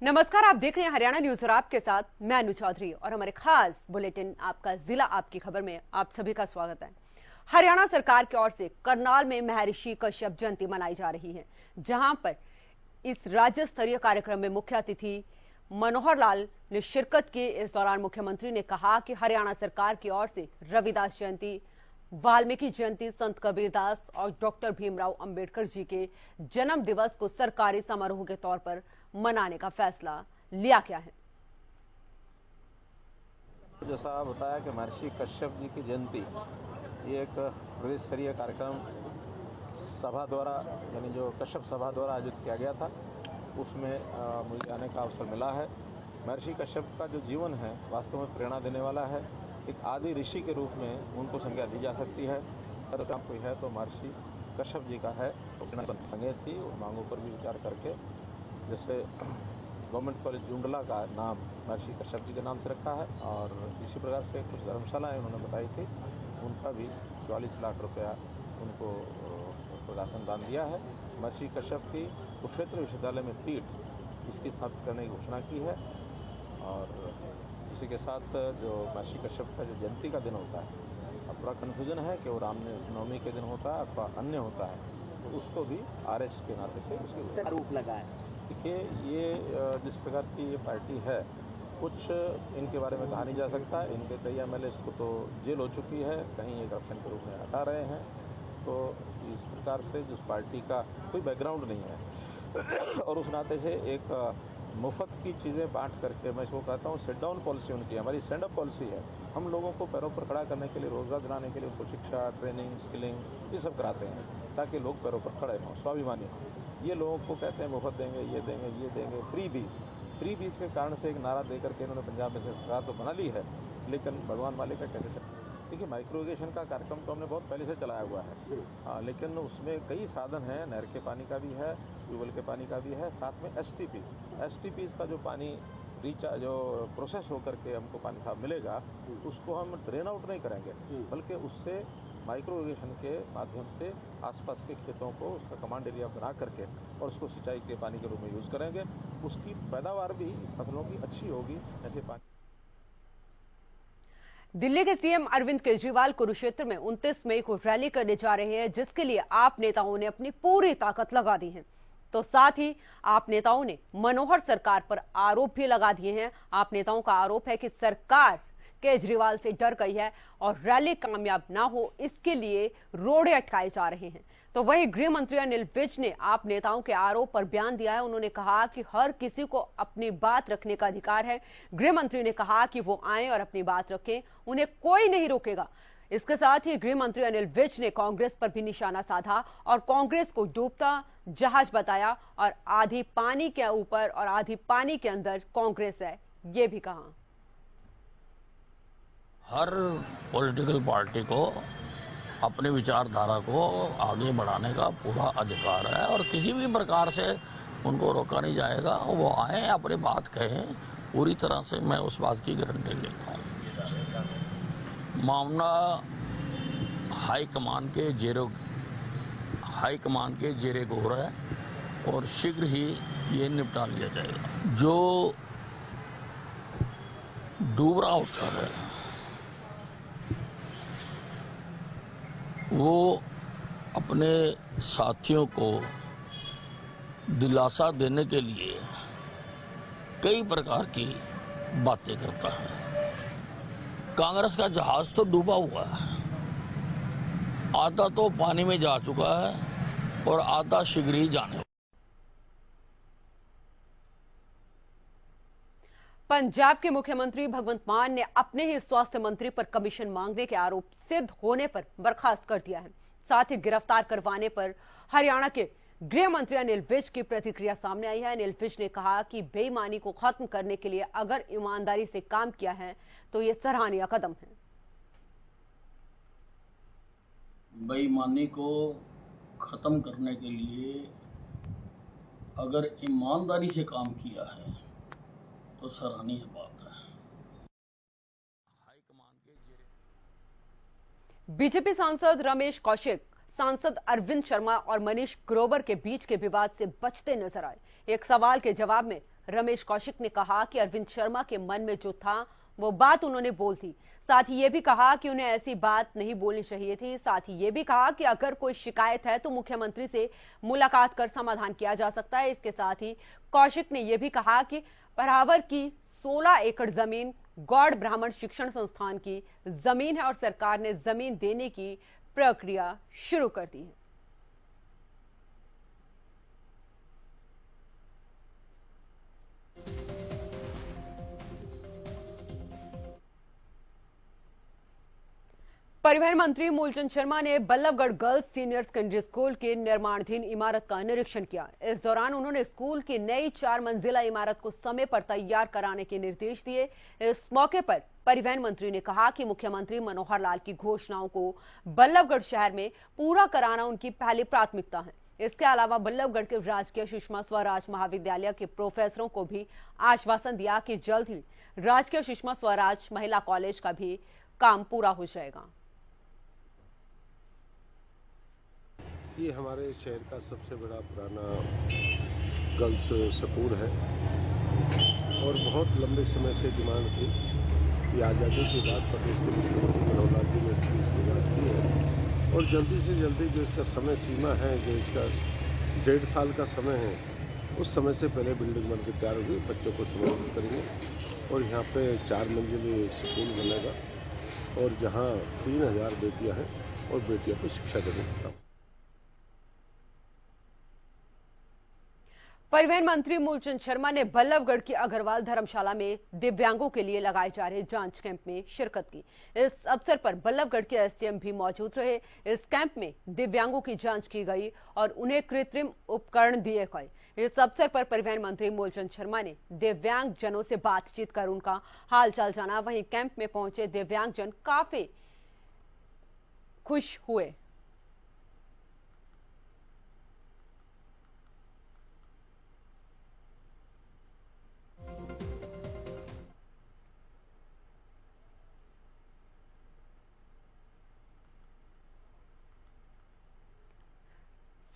नमस्कार, आप देख रहे हैं हरियाणा न्यूज और आपके साथ मैं अनु चौधरी और हमारे खास बुलेटिन आपका जिला आपकी खबर में आप सभी का स्वागत है। हरियाणा सरकार की ओर से करनाल में महर्षि कश्यप जयंती मनाई जा रही है, जहां पर इस राज्य स्तरीय कार्यक्रम में मुख्य अतिथि मनोहर लाल ने शिरकत की। इस दौरान मुख्यमंत्री ने कहा कि हरियाणा सरकार की ओर से रविदास जयंती, वाल्मीकि जयंती, संत कबीरदास और डॉक्टर भीमराव अंबेडकर जी के जन्म दिवस को सरकारी समारोह के तौर पर मनाने का फैसला लिया गया है। जैसा आप बताया कि महर्षि कश्यप जी की जयंती ये एक प्रदेश स्तरीय कार्यक्रम सभा द्वारा यानी जो कश्यप सभा द्वारा आयोजित किया गया था, उसमें मुझे आने का अवसर मिला है। महर्षि कश्यप का जो जीवन है वास्तव में प्रेरणा देने वाला है। एक आदि ऋषि के रूप में उनको संज्ञा दी जा सकती है। अगर काम कोई है तो महर्षि कश्यप जी का है। संगे थी और मांगों पर भी विचार करके, जैसे गवर्नमेंट कॉलेज जुंडला का नाम महर्षि कश्यप जी के नाम से रखा है और इसी प्रकार से कुछ धर्मशालाएं उन्होंने बताई थी, उनका भी 44 लाख रुपया उनको प्रकाशन दान दिया है। महर्षि कश्यप की कुरुक्षेत्र विश्वविद्यालय में पीठ इसकी स्थापित करने की घोषणा की है। और इसी के साथ जो महर्षि कश्यप का जो जयंती का दिन होता है, अब थोड़ा कन्फ्यूजन है कि वो रामनवमी के दिन होता है अथवा अन्य होता है, तो उसको भी आरएस के नाते से उसके रूप लगा है। देखिए, ये जिस प्रकार की ये पार्टी है, कुछ इनके बारे में कहा नहीं जा सकता। इनके कई एमएलए को तो जेल हो चुकी है, कहीं ये करप्शन के रूप में हटा रहे हैं। तो इस प्रकार से जिस पार्टी का कोई बैकग्राउंड नहीं है और उस नाते से एक मुफ्त की चीज़ें बांट करके, मैं इसको कहता हूँ सेट डाउन पॉलिसी उनकी, हमारी स्टैंड अप पॉलिसी है। हम लोगों को पैरों पर खड़ा करने के लिए, रोजगार दिलाने के लिए उनको शिक्षा, ट्रेनिंग, स्किलिंग ये सब कराते हैं ताकि लोग पैरों पर खड़े हों, स्वाभिमानी हों। ये लोगों को कहते हैं मुफ्त देंगे, ये देंगे, ये देंगे, फ्री बीस के कारण से एक नारा देकर के इन्होंने पंजाब में से सरकार तो बना ली है, लेकिन भगवान मालिक का कैसे चल। देखिए, माइक्रो इरिगेशन का कार्यक्रम तो हमने बहुत पहले से चलाया हुआ है, लेकिन उसमें कई साधन हैं। नहर के पानी का भी है, ट्यूबवेल के पानी का भी है, साथ में एसटीपीज का जो पानी जो प्रोसेस होकर के हमको पानी साफ मिलेगा, उसको हम ड्रेन आउट नहीं करेंगे, बल्कि उससे माइक्रो इरिगेशन के माध्यम से आसपास के खेतों को उसका कमांड एरिया बना करके और उसको सिंचाई के पानी के रूप में यूज करेंगे। उसकी पैदावार भी फसलों की अच्छी होगी। ऐसे पानी दिल्ली के सीएम अरविंद केजरीवाल कुरुक्षेत्र में 29 मई को रैली करने जा रहे हैं, जिसके लिए आप नेताओं ने अपनी पूरी ताकत लगा दी है। तो साथ ही आप नेताओं ने मनोहर सरकार पर आरोप भी लगा दिए हैं। आप नेताओं का आरोप है कि सरकार केजरीवाल से डर गई है और रैली कामयाब ना हो, इसके लिए रोड़े अटकाए जा रहे हैं। तो वहीं गृह मंत्री अनिल विज ने आप नेताओं के आरोप पर बयान दिया है। उन्होंने कहा कि हर किसी को अपनी बात रखने का अधिकार है। गृह मंत्री ने कहा कि वो आए और अपनी बात रखें, उन्हें कोई नहीं रोकेगा। इसके साथ ही गृह मंत्री अनिल विज ने कांग्रेस पर भी निशाना साधा और कांग्रेस को डूबता जहाज बताया और आधी पानी के ऊपर और आधी पानी के अंदर कांग्रेस है, ये भी कहा। हर पॉलिटिकल पार्टी को अपनी विचारधारा को आगे बढ़ाने का पूरा अधिकार है और किसी भी प्रकार से उनको रोका नहीं जाएगा। वो आए, अपनी बात कहें, पूरी तरह से मैं उस बात की गारंटी लेता हूँ। मामला हाईकमान के जेरे गौर है और शीघ्र ही ये निपटा लिया जाएगा। जो डूबरा उत्तर है वो अपने साथियों को दिलासा देने के लिए कई प्रकार की बातें करता है। कांग्रेस का जहाज तो डूबा हुआ है, आधा तो पानी में जा चुका है और आधा शीघ्र ही जाने वाला। पंजाब के मुख्यमंत्री भगवंत मान ने अपने ही स्वास्थ्य मंत्री पर कमीशन मांगने के आरोप सिद्ध होने पर बर्खास्त कर दिया है। साथ ही गिरफ्तार करवाने पर हरियाणा के गृह मंत्री अनिल विज की प्रतिक्रिया सामने आई है। अनिल विज ने कहा कि बेईमानी को खत्म करने के लिए अगर ईमानदारी से काम किया है तो यह सराहनीय कदम है। बेईमानी को खत्म करने के लिए अगर ईमानदारी से काम किया है तो सराहनीय बात है। बीजेपी सांसद रमेश कौशिक सांसद अरविंद शर्मा और मनीष ग्रोवर के बीच के विवाद से बचते नजर आए। एक सवाल के जवाब में रमेश कौशिक ने कहा कि अरविंद शर्मा के मन में जो था वो बात उन्होंने बोल दी। साथ ही ये भी कहा कि उन्हें ऐसी बात नहीं बोलनी चाहिए थी। साथ ही ये भी कहा कि अगर कोई शिकायत है तो मुख्यमंत्री से मुलाकात कर समाधान किया जा सकता है। इसके साथ ही कौशिक ने यह भी कहा कि परावर की 16 एकड़ जमीन गौड़ ब्राह्मण शिक्षण संस्थान की जमीन है और सरकार ने जमीन देने की प्रक्रिया शुरू कर दी है। परिवहन मंत्री मूलचंद शर्मा ने Ballabhgarh girls senior secondary school के निर्माणाधीन इमारत का निरीक्षण किया। इस दौरान उन्होंने स्कूल की नई 4 मंजिला इमारत को समय पर तैयार कराने के निर्देश दिए। इस मौके पर परिवहन मंत्री ने कहा कि मुख्यमंत्री मनोहर लाल की घोषणाओं को बल्लभगढ़ शहर में पूरा कराना उनकी पहली प्राथमिकता है। इसके अलावा बल्लभगढ़ के राजकीय सुषमा स्वराज महाविद्यालय के प्रोफेसरों को भी आश्वासन दिया कि जल्द ही राजकीय सुषमा स्वराज महिला कॉलेज का भी काम पूरा हो जाएगा। ये हमारे शहर का सबसे बड़ा पुराना गर्ल्स स्कूल है और बहुत लंबे समय से डिमांड थी कि आज़ादी के बाद प्रदेश के मुख्यमंत्री मनोहर लाल जी ने इसकी शुरुआत की है और जल्दी से जल्दी जो इसका समय सीमा है, जो इसका 1.5 साल का समय है, उस समय से पहले बिल्डिंग बन के तैयार होगी। बच्चों को समर्पित करेंगे और यहाँ पे 4 मंजिली स्कूल बनेगा और जहाँ 3000 बेटियाँ हैं और बेटियों को शिक्षा देने। परिवहन मंत्री मूलचंद शर्मा ने बल्लभगढ़ की अग्रवाल धर्मशाला में दिव्यांगों के लिए लगाए जा रहे जांच कैंप में शिरकत की। इस अवसर पर बल्लभगढ़ के एसडीएम भी मौजूद रहे। इस कैंप में दिव्यांगों की जांच की गई और उन्हें कृत्रिम उपकरण दिए गए। इस अवसर पर परिवहन मंत्री मूलचंद शर्मा ने दिव्यांग जनों से बातचीत कर उनका हालचाल जाना। वहीं कैंप में पहुंचे दिव्यांगजन काफी खुश हुए।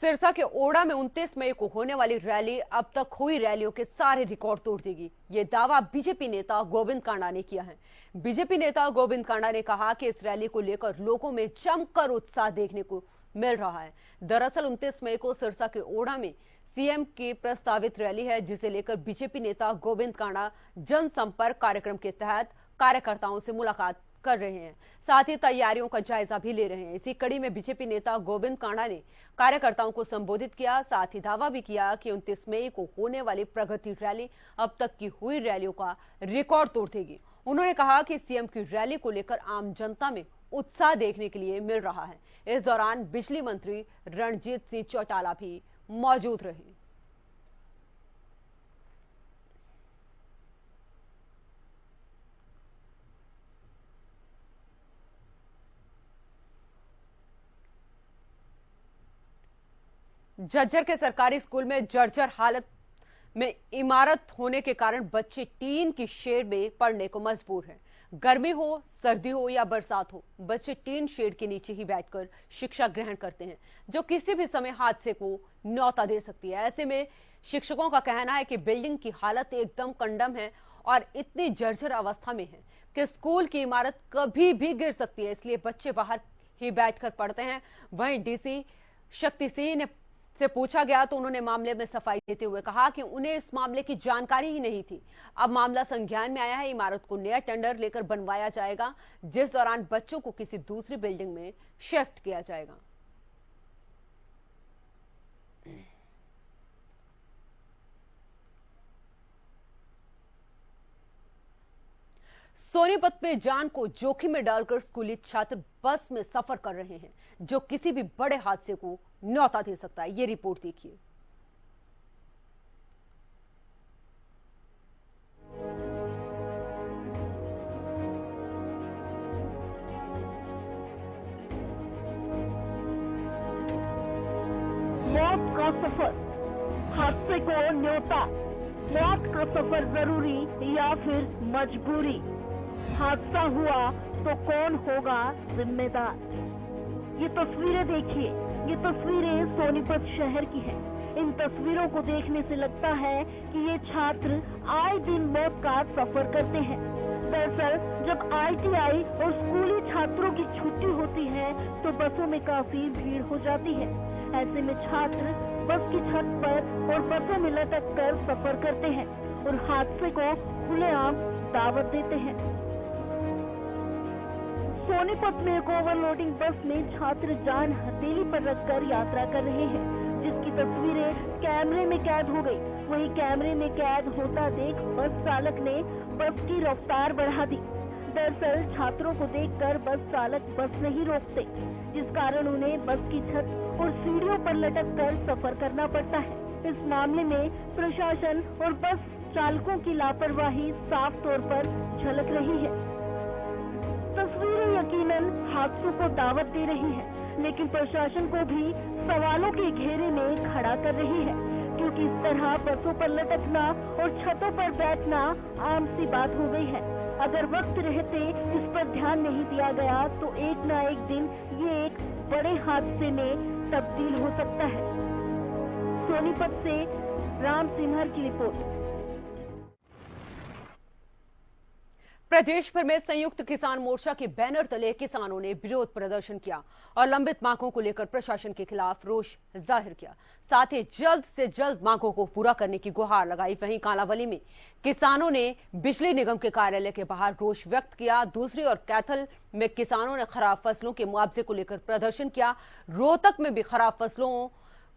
सिरसा के ओड़ा में 29 मई को होने वाली रैली अब तक हुई रैलियों के सारे रिकॉर्ड तोड़ देगी। ये दावा बीजेपी नेता गोविंद कांडा ने किया है। बीजेपी नेता गोविंद कांडा ने कहा कि इस रैली को लेकर लोगों में जमकर उत्साह देखने को मिल रहा है। दरअसल 29 मई को सिरसा के ओड़ा में सीएम की प्रस्तावित रैली है, जिसे लेकर बीजेपी नेता गोविंद कांडा जनसंपर्क कार्यक्रम के तहत कार्यकर्ताओं से मुलाकात कर रहे हैं। साथ ही तैयारियों का जायजा भी ले रहे हैं। इसी कड़ी में बीजेपी नेता गोविंद कांडा ने कार्यकर्ताओं को संबोधित किया। साथ ही दावा भी किया कि 29 मई को होने वाली प्रगति रैली अब तक की हुई रैलियों का रिकॉर्ड तोड़ देगी। उन्होंने कहा कि सीएम की रैली को लेकर आम जनता में उत्साह देखने के लिए मिल रहा है। इस दौरान बिजली मंत्री रणजीत सिंह चौटाला भी मौजूद रहे। झज्जर के सरकारी स्कूल में जर्जर हालत में इमारत होने के कारण बच्चे टीन की शेड में पड़ने को मजबूर हैं। गर्मी हो, सर्दी हो या बरसात हो, बच्चे टीन शेड के नीचे ही बैठकर शिक्षा ग्रहण करते हैं, जो किसी भी समय हादसे को न्योता दे सकती है। ऐसे में शिक्षकों का कहना है कि बिल्डिंग की हालत एकदम कंडम है और इतनी जर्जर अवस्था में है कि स्कूल की इमारत कभी भी गिर सकती है, इसलिए बच्चे बाहर ही बैठकर पढ़ते हैं। वहीं डीसी शक्ति सिंह से पूछा गया तो उन्होंने मामले में सफाई देते हुए कहा कि उन्हें इस मामले की जानकारी ही नहीं थी। अब मामला संज्ञान में आया है। इमारत को नया टेंडर लेकर बनवाया जाएगा, जिस दौरान बच्चों को किसी दूसरी बिल्डिंग में शिफ्ट किया जाएगा। सोनीपत में जान को जोखिम में डालकर स्कूली छात्र बस में सफर कर रहे हैं, जो किसी भी बड़े हादसे को न्योता दे सकता है। ये रिपोर्ट देखिए। मौत का सफर, हादसे को न्योता। मौत का सफर जरूरी या फिर मजबूरी? हादसा हुआ तो कौन होगा जिम्मेदार? ये तस्वीरें देखिए, ये तस्वीरें सोनीपत शहर की हैं। इन तस्वीरों को देखने से लगता है कि ये छात्र आए दिन मौत का सफर करते हैं। दरअसल जब ITI और स्कूली छात्रों की छुट्टी होती है तो बसों में काफी भीड़ हो जाती है। ऐसे में छात्र बस की छत पर और बसों में लटक कर सफर करते हैं और हादसे को खुलेआम दावत देते हैं। सोनीपत में एक ओवरलोडिंग बस में छात्र जान हथेली पर रखकर यात्रा कर रहे हैं, जिसकी तस्वीरें कैमरे में कैद हो गई। वहीं कैमरे में कैद होता देख बस चालक ने बस की रफ्तार बढ़ा दी। दरअसल छात्रों को देखकर बस चालक बस नहीं रोकते, जिस कारण उन्हें बस की छत और सीढ़ियों पर लटक कर सफर करना पड़ता है। इस मामले में प्रशासन और बस चालकों की लापरवाही साफ तौर पर झलक रही है। तस्वीरें यकीनन हादसों को दावत दे रही हैं, लेकिन प्रशासन को भी सवालों के घेरे में खड़ा कर रही है, क्योंकि इस तरह बसों पर लटकना और छतों पर बैठना आम सी बात हो गई है। अगर वक्त रहते इस पर ध्यान नहीं दिया गया तो एक न एक दिन ये एक बड़े हादसे में तब्दील हो सकता है। सोनीपत से राम सिन्हा की रिपोर्ट। प्रदेश भर में संयुक्त किसान मोर्चा के बैनर तले किसानों ने विरोध प्रदर्शन किया और लंबित मांगों को लेकर प्रशासन के खिलाफ रोष जाहिर किया। साथ ही जल्द से जल्द मांगों को पूरा करने की गुहार लगाई। वहीं कालांवाली में किसानों ने बिजली निगम के कार्यालय के बाहर रोष व्यक्त किया। दूसरी ओर कैथल में किसानों ने खराब फसलों के मुआवजे को लेकर प्रदर्शन किया। रोहतक में भी खराब फसलों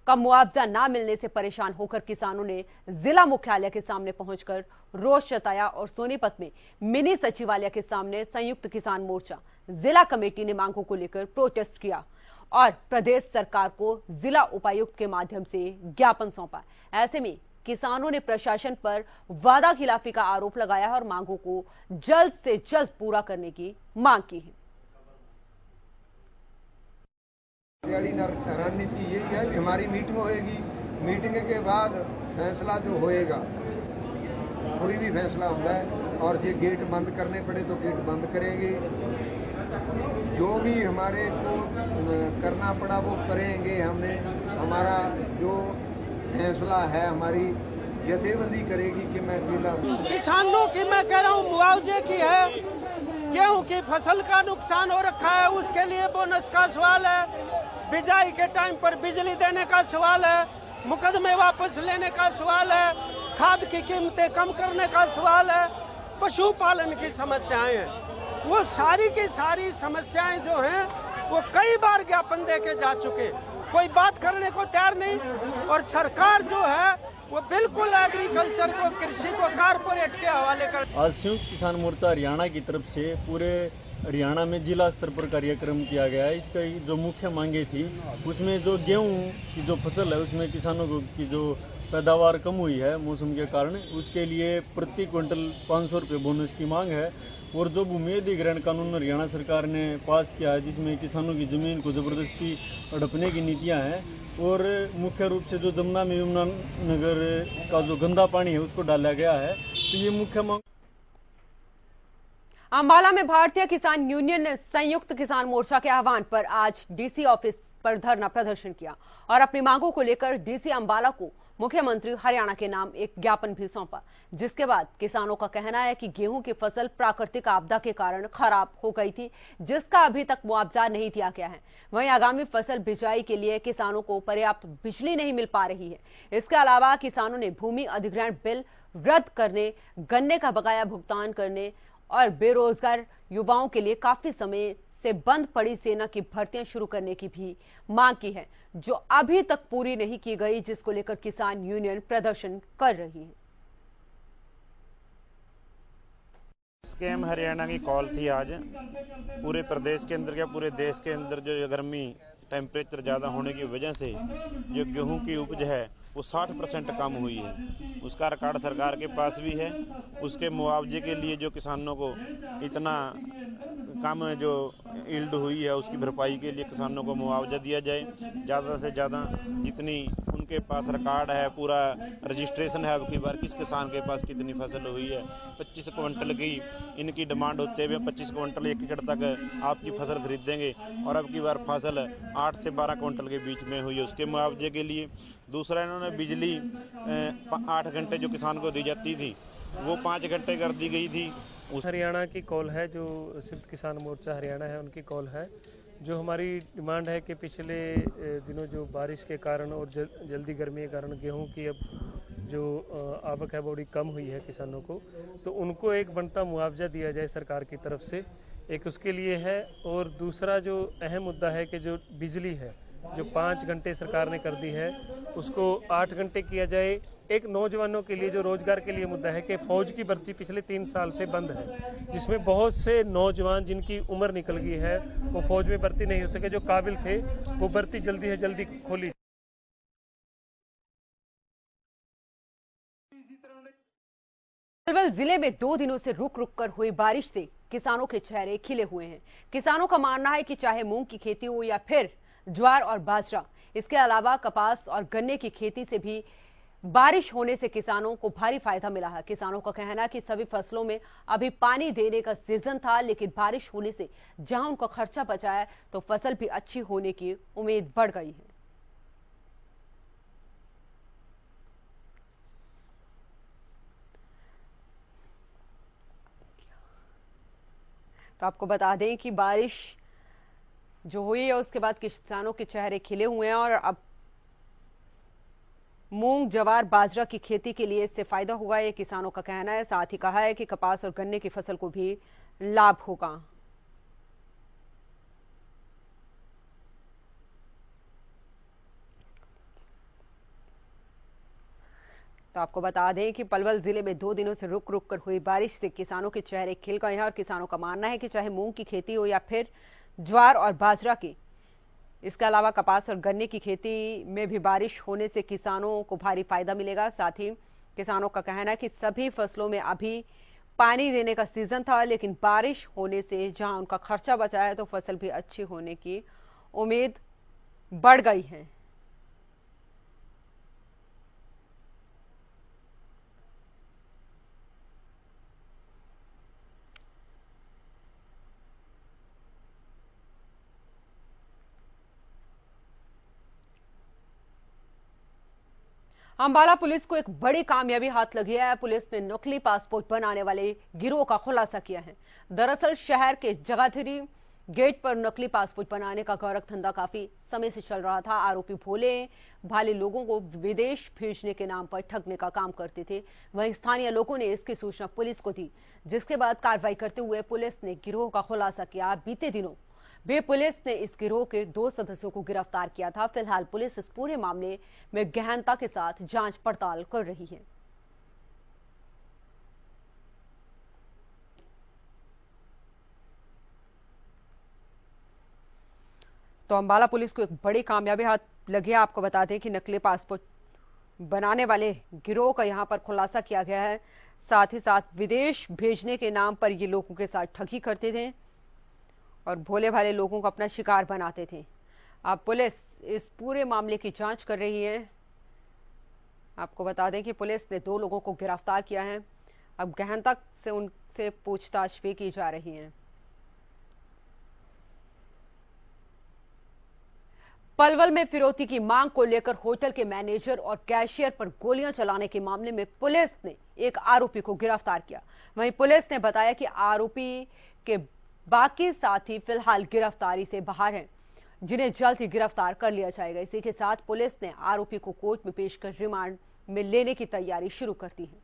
का मुआवजा न मिलने से परेशान होकर किसानों ने जिला मुख्यालय के सामने पहुंचकर रोष जताया और सोनीपत में मिनी सचिवालय के सामने संयुक्त किसान मोर्चा जिला कमेटी ने मांगों को लेकर प्रोटेस्ट किया और प्रदेश सरकार को जिला उपायुक्त के माध्यम से ज्ञापन सौंपा। ऐसे में किसानों ने प्रशासन पर वादा खिलाफी का आरोप लगाया और मांगों को जल्द से जल्द पूरा करने की मांग की है। रणनीति यही है कि हमारी मीटिंग होएगी, मीटिंग के बाद फैसला जो होएगा, कोई भी फैसला होता है और ये गेट बंद करने पड़े तो गेट बंद करेंगे। जो भी हमारे को करना पड़ा वो करेंगे। हमने हमारा जो फैसला है हमारी जथेबंदी करेगी कि मैं अकेला हूँ। किसानों की मैं कह रहा हूँ मुआवजे की है, गेहूं की फसल का नुकसान हो रखा है उसके लिए बोनस का सवाल है, बिजाई के टाइम पर बिजली देने का सवाल है, मुकदमे वापस लेने का सवाल है, खाद की कीमतें कम करने का सवाल है, पशुपालन की समस्याएं हैं। वो सारी की सारी समस्याएं जो हैं वो कई बार ज्ञापन दे के जा चुके, कोई बात करने को तैयार नहीं। और सरकार जो है वो बिल्कुल एग्रीकल्चर को, कृषि को कारपोरेट के हवाले कर। आज संयुक्त किसान मोर्चा हरियाणा की तरफ से पूरे हरियाणा में जिला स्तर पर कार्यक्रम किया गया है। इसका जो मुख्य मांगे थी उसमें जो गेहूं की जो फसल है उसमें किसानों की जो पैदावार कम हुई है मौसम के कारण, उसके लिए प्रति क्विंटल 500 रुपये बोनस की मांग है। और जो भूमि अधिग्रहण कानून हरियाणा सरकार ने पास किया है जिसमें किसानों की जमीन को जबरदस्ती हड़पने की नीतियां हैं, और मुख्य रूप से जो जमुना में यमुनानगर का जो गंदा पानी है उसको डाला गया है, तो ये मुख्य मांग। अंबाला में भारतीय किसान यूनियन ने संयुक्त किसान मोर्चा के आह्वान पर आज डीसी ऑफिस पर धरना प्रदर्शन किया और अपनी मांगों को लेकर डीसी अंबाला को मुख्यमंत्री हरियाणा के नाम एक ज्ञापन भी सौंपा, जिसके बाद किसानों का कहना है कि गेहूं की फसल प्राकृतिक आपदा के कारण खराब हो गई थी, जिसका अभी तक मुआवजा नहीं दिया गया है। वहीं आगामी फसल बिजाई के लिए किसानों को पर्याप्त बिजली नहीं मिल पा रही है। इसके अलावा किसानों ने भूमि अधिग्रहण बिल रद्द करने, गन्ने का बकाया भुगतान करने और बेरोजगार युवाओं के लिए काफी समय से बंद पड़ी सेना की भर्तियां शुरू करने की भी मांग की है, जो अभी तक पूरी नहीं की गई, जिसको लेकर किसान यूनियन प्रदर्शन कर रही है। स्कैम हरियाणा की कॉल थी आज पूरे प्रदेश के अंदर या पूरे देश के अंदर जो गर्मी टेम्परेचर ज़्यादा होने की वजह से जो गेहूं की उपज है वो 60% कम हुई है। उसका रिकॉर्ड सरकार के पास भी है। उसके मुआवजे के लिए जो किसानों को इतना कम जो यील्ड हुई है उसकी भरपाई के लिए किसानों को मुआवजा दिया जाए, ज़्यादा से ज़्यादा जितनी उनकी उनके पास रिकॉर्ड है, पूरा रजिस्ट्रेशन है अब की बार किस किसान के पास कितनी फसल हुई है। 25 क्विंटल की इनकी डिमांड होते हुए 25 क्विंटल 1 एकड़ तक आपकी फसल खरीदेंगे और अब की बार फसल 8 से 12 क्विंटल के बीच में हुई है उसके मुआवजे के लिए। दूसरा, इन्होंने बिजली 8 घंटे जो किसान को दी जाती थी वो 5 घंटे कर दी गई थी। हरियाणा की कॉल है, जो संयुक्त किसान मोर्चा हरियाणा है उनकी कॉल है। जो हमारी डिमांड है कि पिछले दिनों जो बारिश के कारण और जल्दी गर्मी के कारण गेहूं की अब जो आवक है बड़ी कम हुई है किसानों को, तो उनको एक बनता मुआवजा दिया जाए सरकार की तरफ से, एक उसके लिए है। और दूसरा जो अहम मुद्दा है कि जो बिजली है जो 5 घंटे सरकार ने कर दी है उसको 8 घंटे किया जाए। एक नौजवानों के लिए जो रोजगार के लिए मुद्दा है कि फौज की भर्ती पिछले 3 साल से बंद है, जिसमें बहुत से नौजवान जिनकी उम्र निकल गई है वो फौज में भर्ती नहीं हो सके, जो काबिल थे वो भर्ती जल्दी से जल्दी खोली। पलवल जिले में 2 दिनों से रुक रुक कर हुई बारिश से किसानों के चेहरे खिले हुए हैं। किसानों का मानना है कि चाहे मूंग की खेती हो या फिर ज्वार और बाजरा, इसके अलावा कपास और गन्ने की खेती से भी बारिश होने से किसानों को भारी फायदा मिला है। किसानों का कहना है कि सभी फसलों में अभी पानी देने का सीजन था, लेकिन बारिश होने से जहां उनका खर्चा बचा है तो फसल भी अच्छी होने की उम्मीद बढ़ गई है। तो आपको बता दें कि बारिश जो हुई है उसके बाद किसानों के चेहरे खिले हुए हैं और अब मूंग, ज्वार, बाजरा की खेती के लिए इससे फायदा होगा, ये किसानों का कहना है। साथ ही कहा है कि कपास और गन्ने की फसल को भी लाभ होगा। तो आपको बता दें कि पलवल जिले में 2 दिनों से रुक रुक कर हुई बारिश से किसानों के चेहरे खिल गए हैं और किसानों का मानना है कि चाहे मूंग की खेती हो या फिर ज्वार और बाजरा की, इसके अलावा कपास और गन्ने की खेती में भी बारिश होने से किसानों को भारी फायदा मिलेगा। साथ ही किसानों का कहना है कि सभी फसलों में अभी पानी देने का सीजन था, लेकिन बारिश होने से जहां उनका खर्चा बचा है तो फसल भी अच्छी होने की उम्मीद बढ़ गई है। अंबाला पुलिस को एक बड़ी कामयाबी हाथ लगी है। पुलिस ने नकली पासपोर्ट बनाने वाले गिरोह का खुलासा किया है। दरअसल शहर के जगाधरी गेट पर नकली पासपोर्ट बनाने का गौरव धंधा काफी समय से चल रहा था। आरोपी भोले भाले लोगों को विदेश भेजने के नाम पर ठगने का काम करते थे। वहीं स्थानीय लोगों ने इसकी सूचना पुलिस को दी, जिसके बाद कार्रवाई करते हुए पुलिस ने गिरोह का खुलासा किया। बीते दिनों भी पुलिस ने इस गिरोह के 2 सदस्यों को गिरफ्तार किया था। फिलहाल पुलिस इस पूरे मामले में गहनता के साथ जांच पड़ताल कर रही है। तो अंबाला पुलिस को एक बड़ी कामयाबी हाथ लगी है। आपको बता दें कि नकली पासपोर्ट बनाने वाले गिरोह का यहां पर खुलासा किया गया है। साथ ही साथ विदेश भेजने के नाम पर ये लोगों के साथ ठगी करते थे और भोले भाले लोगों को अपना शिकार बनाते थे। अब पुलिस इस पूरे मामले की जांच कर रही है। आपको बता दें कि पुलिस ने 2 लोगों को गिरफ्तार किया है। अब गहनता से उनसे पूछताछ भी की जा रही है। पलवल में फिरौती की मांग को लेकर होटल के मैनेजर और कैशियर पर गोलियां चलाने के मामले में पुलिस ने एक आरोपी को गिरफ्तार किया। वहीं पुलिस ने बताया कि आरोपी के बाकी साथी फिलहाल गिरफ्तारी से बाहर हैं, जिन्हें जल्द ही गिरफ्तार कर लिया जाएगा। इसी के साथ पुलिस ने आरोपी को कोर्ट में पेश कर रिमांड में लेने की तैयारी शुरू कर दी है।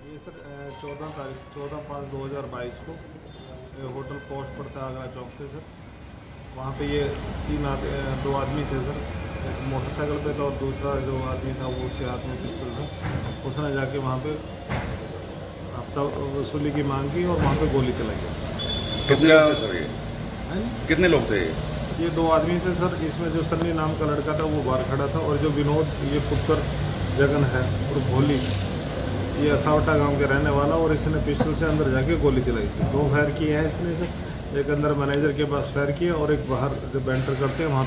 ये सर 14/5/2022 को होटल पोस्ट पड़ता है आगरा चौक से सर। वहाँ पे ये 2 आदमी थे सर, एक मोटरसाइकिल पे था और दूसरा जो आदमी था वो उसके हाथ में पिस्टल था। उसने जाके वहाँ पे हफ्ता वसूली की मांग की और वहाँ पे गोली चलाई है। कितने लोग थे सर? ये कितने लोग थे? ये 2 आदमी थे सर। इसमें जो सन्नी नाम का लड़का था वो बाहर खड़ा था और जो विनोद ये पुत्र जगन है और भोली ये असावटा गांव के रहने वाला, और इसने पिस्टल से अंदर जाके गोली चलाई थी। 2 फायर किए हैं इसने सर। एक अंदर मैनेजर के पास फायर किया और एक बाहर जब एंटर करते हैं वहां।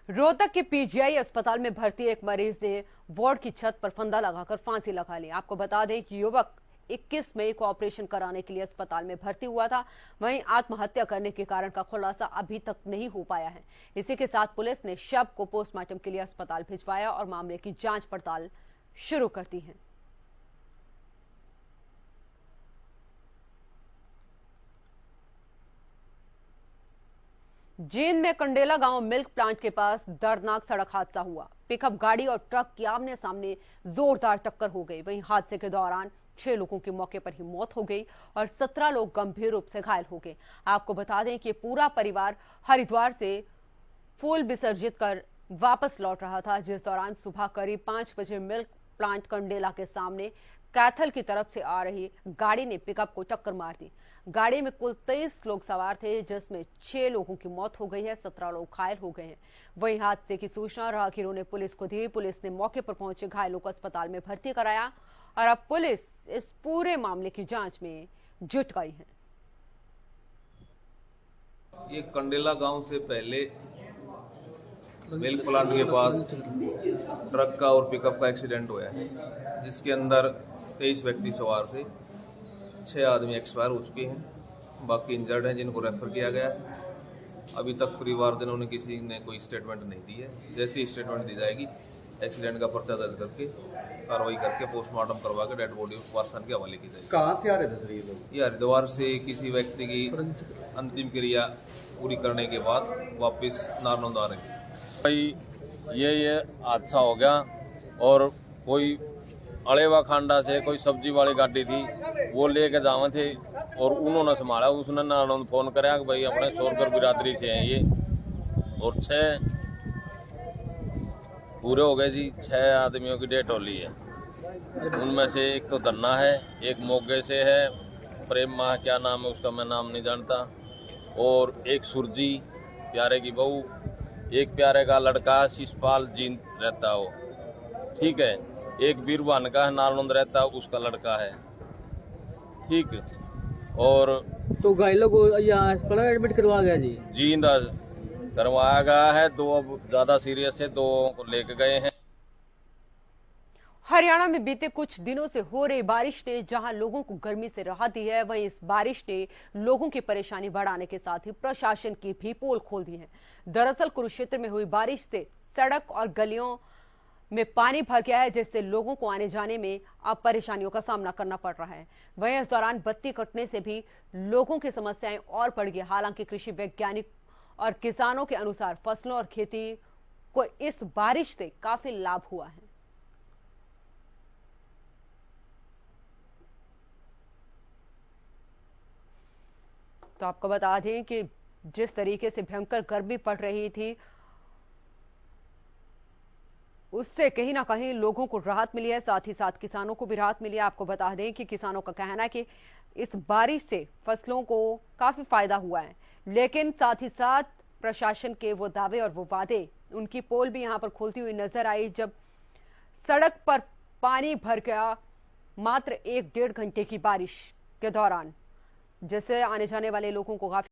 रोहतक के पीजीआई अस्पताल में भर्ती एक मरीज ने वार्ड की छत पर फंदा लगाकर फांसी लगा ली। आपको बता दें कि युवक 21 मई को ऑपरेशन कराने के लिए अस्पताल में भर्ती हुआ था। वहीं आत्महत्या करने के कारण का खुलासा अभी तक नहीं हो पाया है। इसी के साथ पुलिस ने शव को पोस्टमार्टम के लिए अस्पताल भिजवाया और मामले की जांच पड़ताल शुरू कर दी है। जींद में कंडेला गांव मिल्क प्लांट के पास दर्दनाक सड़क हादसा हुआ। पिकअप गाड़ी और ट्रक की आमने सामने जोरदार टक्कर हो गई। वहीं हादसे के दौरान 6 लोगों की मौके पर ही मौत हो गई और 17 लोग गंभीर रूप से घायल हो गए। आपको बता दें कि पूरा परिवार हरिद्वार से फूल विसर्जित कर वापस लौट रहा था, जिस दौरान सुबह करीब 5 बजे मिल्क प्लांट कंडेला के सामने कैथल की तरफ से आ रही गाड़ी ने पिकअप को टक्कर मार दी। गाड़ी में कुल 23 लोग सवार थे, जिसमें 6 लोगों की मौत हो गई है, 17 लोग घायल हो गए हैं। वहीं हादसे की सूचना राहगीरों ने पुलिस को दी। पुलिस ने मौके पर पहुंचे घायलों को अस्पताल में भर्ती कराया और अब पुलिस इस पूरे मामले की जांच में जुट गई है। ये कंडेला गांव से पहले मिल्क प्लांट के पास ट्रक का और पिकअप का एक्सीडेंट हुआ है, जिसके अंदर 23 व्यक्ति सवार थे। 6 आदमी एक्सपायर हो चुके हैं, बाकी इंजर्ड हैं जिनको रेफर किया गया है। अभी तक परिवारजनों ने किसी ने कोई स्टेटमेंट नहीं दी है। जैसे ही स्टेटमेंट दी जाएगी, एक्सीडेंट का पर्चा दर्ज करके कार्रवाई करके पोस्टमार्टम करवा के डेड बॉडी वारसान के हवाले की जाएगी। कहाँ से आ रहे थे सर ये लोग? ये हरिद्वार से किसी व्यक्ति की अंतिम क्रिया पूरी करने के बाद वापस नारनौंद आ रहे हैं। भाई ये हादसा हो गया और कोई अड़ेवा खांडा से कोई सब्जी वाली गाड़ी थी, वो लेके जावे थे और उन्होंने संभाला। उसने नारनौंद फोन कराया कि भाई अपने सोरकर बिरादरी से हैं ये, और 6 पूरे हो गए जी। 6 आदमियों की डेथ हो ली है। उनमें से एक तो धन्ना है, एक मोगे से है, प्रेम माह क्या नाम है उसका मैं नाम नहीं जानता, और एक सुरजी प्यारे की बहू, एक प्यारे का लड़का शिषपाल जींद रहता हो, ठीक है। एक बीरबान का है नारनौंद रहता है, उसका लड़का है, ठीक। और तो घायलों को यहाँ अस्पताल एडमिट करवा गया जी? जींद करवाया गया है। 2 अब ज्यादा सीरियस है, 2 को लेके गए हैं। हरियाणा में बीते कुछ दिनों से हो रही बारिश ने जहां लोगों को गर्मी से राहत दी है, वहीं इस बारिश ने लोगों की परेशानी बढ़ाने के साथ ही प्रशासन की भी पोल खोल दी है। दरअसल कुरुक्षेत्र में हुई बारिश से सड़क और गलियों में पानी भर गया है, जिससे लोगों को आने जाने में अब परेशानियों का सामना करना पड़ रहा है। वहीं इस दौरान बत्ती कटने से भी लोगों की समस्याएं और बढ़ गई। हालांकि कृषि वैज्ञानिक और किसानों के अनुसार फसलों और खेती को इस बारिश से काफी लाभ हुआ है। तो आपको बता दें कि जिस तरीके से भयंकर गर्मी पड़ रही थी, उससे कहीं ना कहीं लोगों को राहत मिली है, साथ ही साथ किसानों को भी राहत मिली है। आपको बता दें कि किसानों का कहना है कि इस बारिश से फसलों को काफी फायदा हुआ है, लेकिन साथ ही साथ प्रशासन के वो दावे और वो वादे, उनकी पोल भी यहां पर खुलती हुई नजर आई, जब सड़क पर पानी भर गया मात्र 1-1.5 घंटे की बारिश के दौरान, जिससे आने जाने वाले लोगों को काफी